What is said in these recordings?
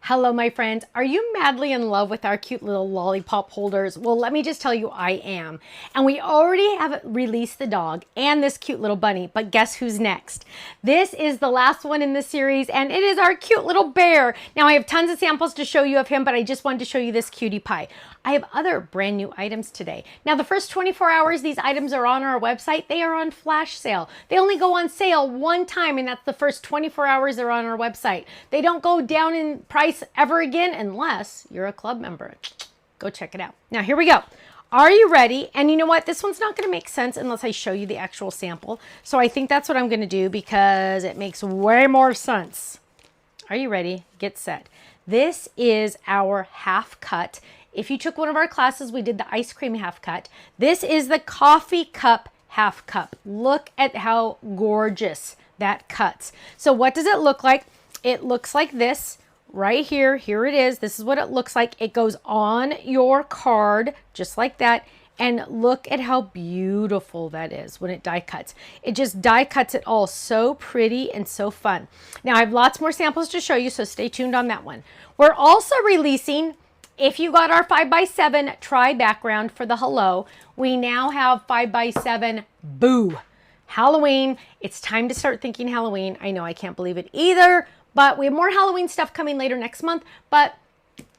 Hello, my friends. Are you madly in love with our cute little lollipop holders? Well, let me just tell you, I am. And we already have released the dog and this cute little bunny, but guess who's next? This is the last one in the series, and it is our cute little bear. Now, I have tons of samples to show you of him, but I just wanted to show you this cutie pie. I have other brand new items today. Now, the first 24 hours these items are on our website, they are on flash sale. They only go on sale one time, and that's the first 24 hours they're on our website. They don't go down in price ever again unless you're a club member. Go check it out. Now, here we go. Are you ready? And you know what? This one's not going to make sense unless I show you the actual sample. So I think that's what I'm going to do because it makes way more sense. Are you ready? Get set. This is our half cut. If you took one of our classes, we did the ice cream half cut. This is the coffee cup half cup. Look at how gorgeous that cuts. So what does it look like? It looks like this right here. Here it is. This is what it looks like. It goes on your card just like that. And look at how beautiful that is when it die cuts. It just die cuts it all so pretty and so fun. Now I have lots more samples to show you, so stay tuned on that one. We're also releasing, if you got our 5x7 try background for the hello, we now have 5x7 boo. Halloween. It's time to start thinking Halloween. I know, I can't believe it either, but we have more Halloween stuff coming later next month, but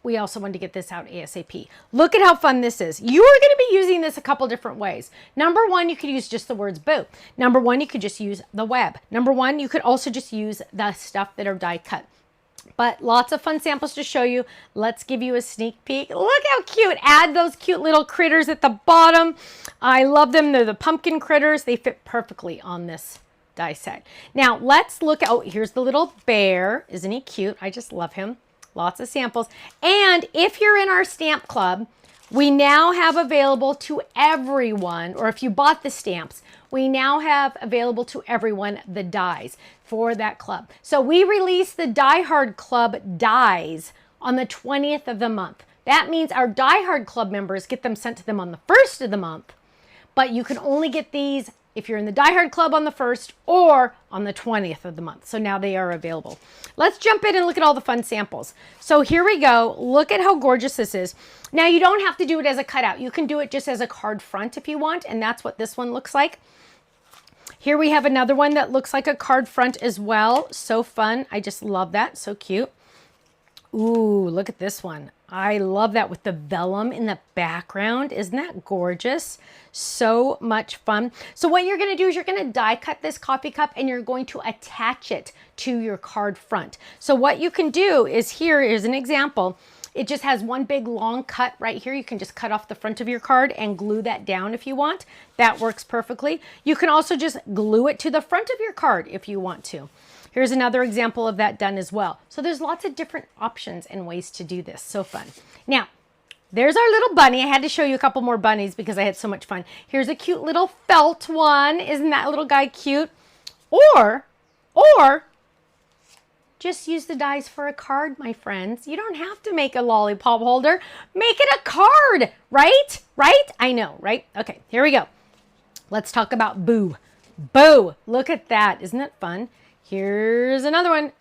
we also wanted to get this out ASAP. Look at how fun this is. You are going to be using this a couple different ways. Number one, you could use just the words boo. Number one, you could just use the web. Number one, you could also just use the stuff that are die cut. But lots of fun samples to show you. Let's give you a sneak peek. Look how cute. Add those cute little critters at the bottom. I love them. They're the pumpkin critters. They fit perfectly on this die set. Now let's look at, oh, here's the little bear. Isn't he cute? I just love him. Lots of samples. And if you're in our stamp club, we now have available to everyone, or if you bought the stamps, we now have available to everyone the dies for that club. So we release the Die Hard Club dies on the 20th of the month. That means our Die Hard Club members get them sent to them on the 1st of the month, but you can only get these if you're in the Die Hard Club on the 1st or on the 20th of the month. So now they are available. Let's jump in and look at all the fun samples. So here we go. Look at how gorgeous this is. Now you don't have to do it as a cutout. You can do it just as a card front if you want, and that's what this one looks like. Here we have another one that looks like a card front as well. So fun. I just love that. So cute. Ooh, look at this one. I love that with the vellum in the background. Isn't that gorgeous? So much fun. So what you're going to do is you're going to die cut this coffee cup and you're going to attach it to your card front. So what you can do is, here is an example. It just has one big long cut right here. You can just cut off the front of your card and glue that down if you want. That works perfectly. You can also just glue it to the front of your card if you want to. Here's another example of that done as well. So there's lots of different options and ways to do this. So fun. Now, there's our little bunny. I had to show you a couple more bunnies because I had so much fun. Here's a cute little felt one. Isn't that little guy cute? Or just use the dies for a card, my friends. You don't have to make a lollipop holder. Make it a card, right? Right? I know, right? Okay, here we go. Let's talk about boo. Boo. Look at that. Isn't it fun? Here's another one.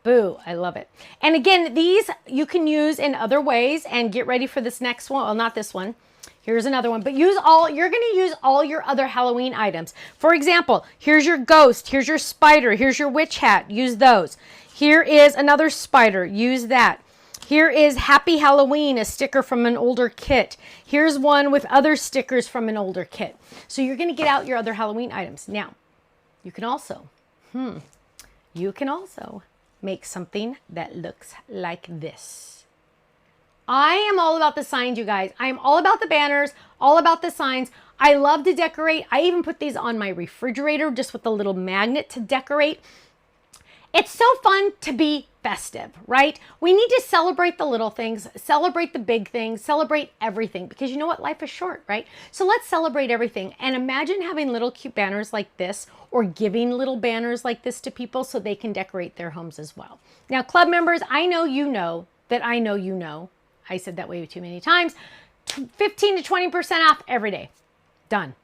Boo. I love it. And again, these you can use in other ways, and get ready for this next one. Well, not this one. Here's another one, but you're going to use all your other Halloween items. For example, here's your ghost, here's your spider, here's your witch hat. Use those. Here is another spider. Use that. Here is Happy Halloween, a sticker from an older kit. Here's one with other stickers from an older kit. So you're going to get out your other Halloween items. Now, you can also make something that looks like this. I am all about the signs, you guys. I am all about the banners, all about the signs. I love to decorate. I even put these on my refrigerator just with a little magnet to decorate. It's so fun to be festive, right? We need to celebrate the little things, celebrate the big things, celebrate everything, because you know what? Life is short, right? So let's celebrate everything. And imagine having little cute banners like this, or giving little banners like this to people so they can decorate their homes as well. Now, club members, I know you know that I know you know. I said that way too many times. 15 to 20% off every day. Done.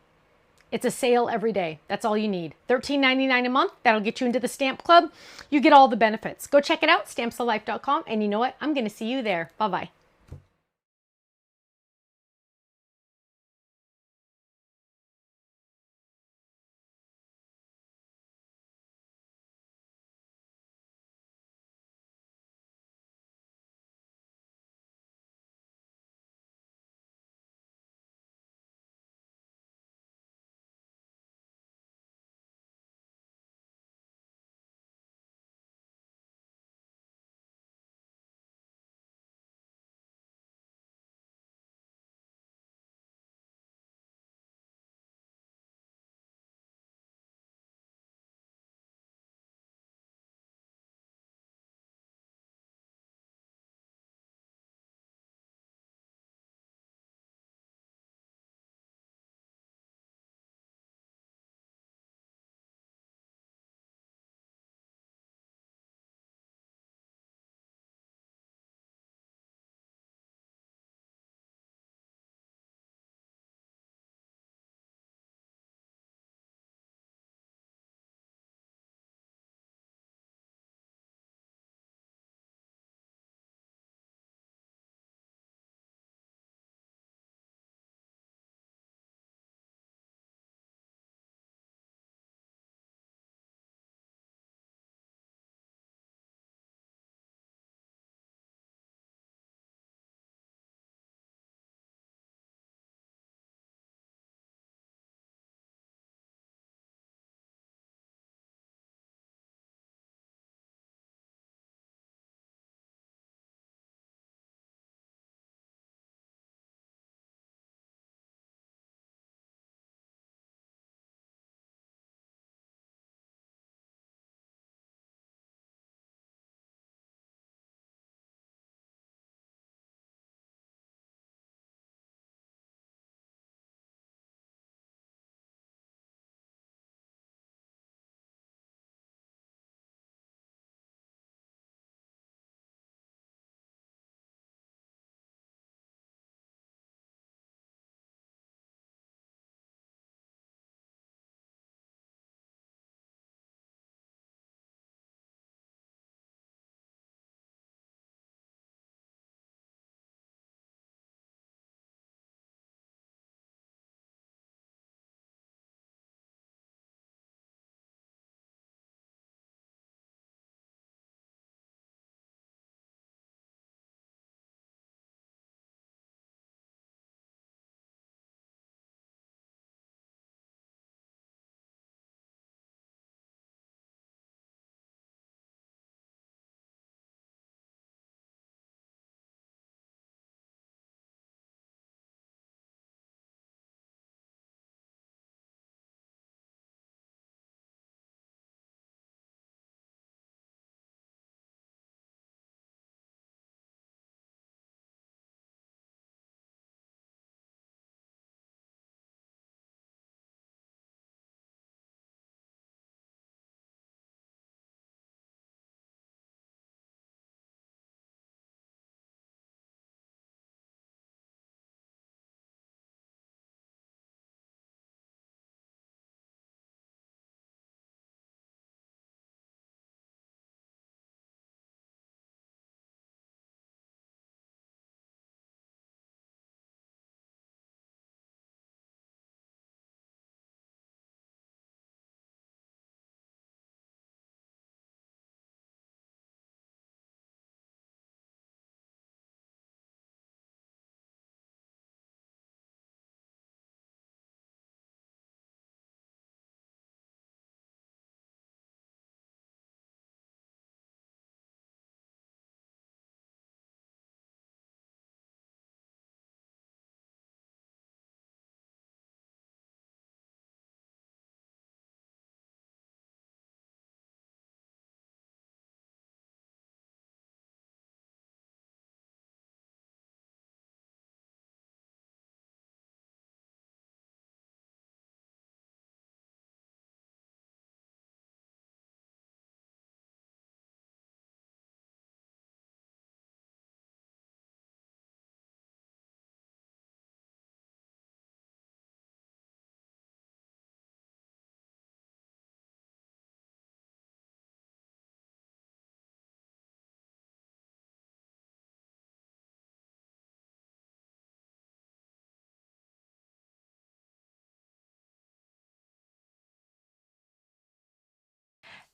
It's a sale every day. That's all you need. $13.99 a month. That'll get you into the Stamp Club. You get all the benefits. Go check it out, stampsoflife.com. And you know what? I'm going to see you there. Bye-bye.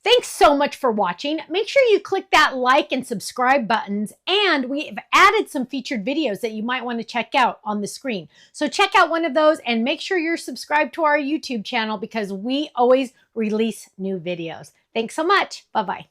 Thanks so much for watching. Make sure you click that like and subscribe buttons, and we've added some featured videos that you might want to check out on the screen. So check out one of those and make sure you're subscribed to our YouTube channel because we always release new videos. Thanks so much. Bye-bye.